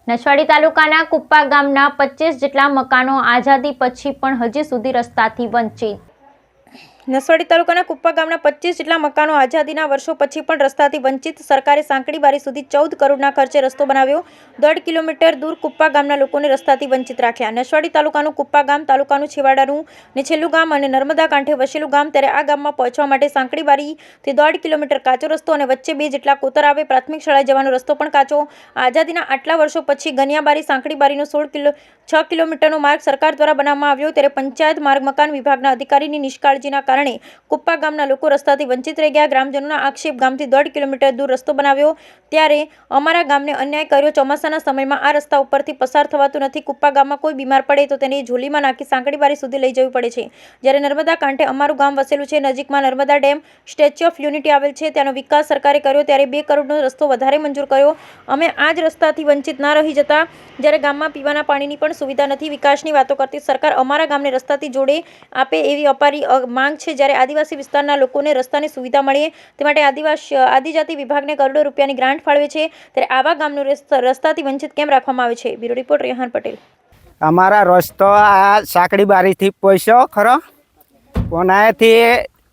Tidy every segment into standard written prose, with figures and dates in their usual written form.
નસવાડી તાલુકાના કુપ્પા ગામના 25 જેટલા મકાનો આઝાદી પછી પણ હજી સુધી રસ્તાથી વંચિત। નસવાડી તાલુકાના કુપ્પા ગામના 25 જેટલા મકાનો આઝાદીના વર્ષો પછી પણ રસ્તાથી વંચિત। સરકારે સાંકડી બારી સુધી 14 કરોડના ખર્ચે રસ્તો બનાવ્યો। 1.5 કિલોમીટર દૂર કુપ્પા ગામના લોકોને રસ્તાથી વંચિત રાખ્યા। નસવાડી તાલુકાનું કુપ્પા ગામ તાલુકાનું છેવાડાનું ને છેલ્લું ગામ અને નર્મદા કાંઠે વસેલું ગામ, ત્યારે આ ગામમાં પહોંચવા માટે સાંકડી બારીથી 1.5 કિલોમીટર કાચો રસ્તો અને વચ્ચે 2 જેટલા કોતર આવે। પ્રાથમિક શાળાએ જવાનો રસ્તો પણ કાચો। આઝાદીના આટલા વર્ષો પછી ગનિયાબારી સાંકડી બારીનો 6 કિલોમીટરનો માર્ગ સરકાર દ્વારા બનાવવામાં આવ્યો, ત્યારે પંચાયત માર્ગ મકાન વિભાગના અધિકારીની નિષ્કાળજીના કારણે કુપ્પા ગામના લોકો રસ્તાથી વંચિત રહી ગયા। ગ્રામજનોના આક્ષેપ, ગામથી 1.5 કિલોમીટર દૂર રસ્તો બનાવ્યો ત્યારે અમારા ગામને અન્યાય કર્યો। ચોમાસાના સમયમાં આ રસ્તા ઉપરથી પસાર થવાતું નથી। કુપ્પા ગામમાં કોઈ બીમાર પડે તો તેને ઝોલીમાં નાખી સાંકડી બારી સુધી લઈ જવી પડે છે। જ્યારે નર્મદા કાંઠે અમારું ગામ વસેલું છે। નજીકમાં Narmada dam, statue of unity આવેલ છે, ત્યાંનો વિકાસ સરકારે કર્યો ત્યારે 2 કરોડનો રસ્તો વધારે મંજૂર કર્યો। અમે આ જ રસ્તાથી વંચિત ના રહી જતા જ્યારે ગામમાં પીવાના પાણીની પણ સુવિધા નથી। વિકાસની વાતો કરતી સરકાર અમારા ગામને રસ્તાથી જોડે આપે એવી અપારી માંગ છે। જ્યારે આદિવાસી વિસ્તારના લોકોને રસ્તાની સુવિધા મળે તે માટે આદિજાતિ વિભાગને કરોડો રૂપિયાની ગ્રાન્ટ ફાળવે છે, ત્યારે આવા ગામનો રસ્તાથી વંચિત કેમ રાખવામાં આવે છે? Bureau report Rehan Patel. અમારા રસ્તો આ સાંકડી બારીથી પહોંચ્યો ખરો, પણ અહીંયાથી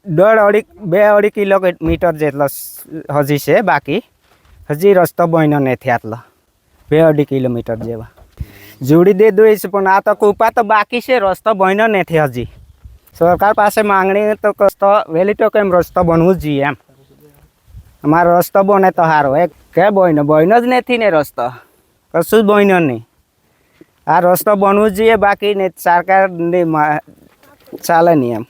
2.5 કિલોમીટર જેટલો હજી છે, બાકી હજી રસ્તો બન્યો નથી આટલો 2.5 કિલોમીટર જેવા જોડી દે દો છે, પણ આ તો કુપ્પા તો બાકી છે, રસ્તો બન્યો નથી હજી। સરકાર પાસે માંગણી તો રસ્તો વહેલી તો કેમ રસ્તો બનવું જ જોઈએ એમ। અમારો રસ્તો બને તો સારો, એક કે બન્યો જ નથી ને રસ્તો કશું જ બન્યો નહીં। આ રસ્તો બનવું જ જોઈએ, બાકી ને સરકાર ચાલે નહીં એમ।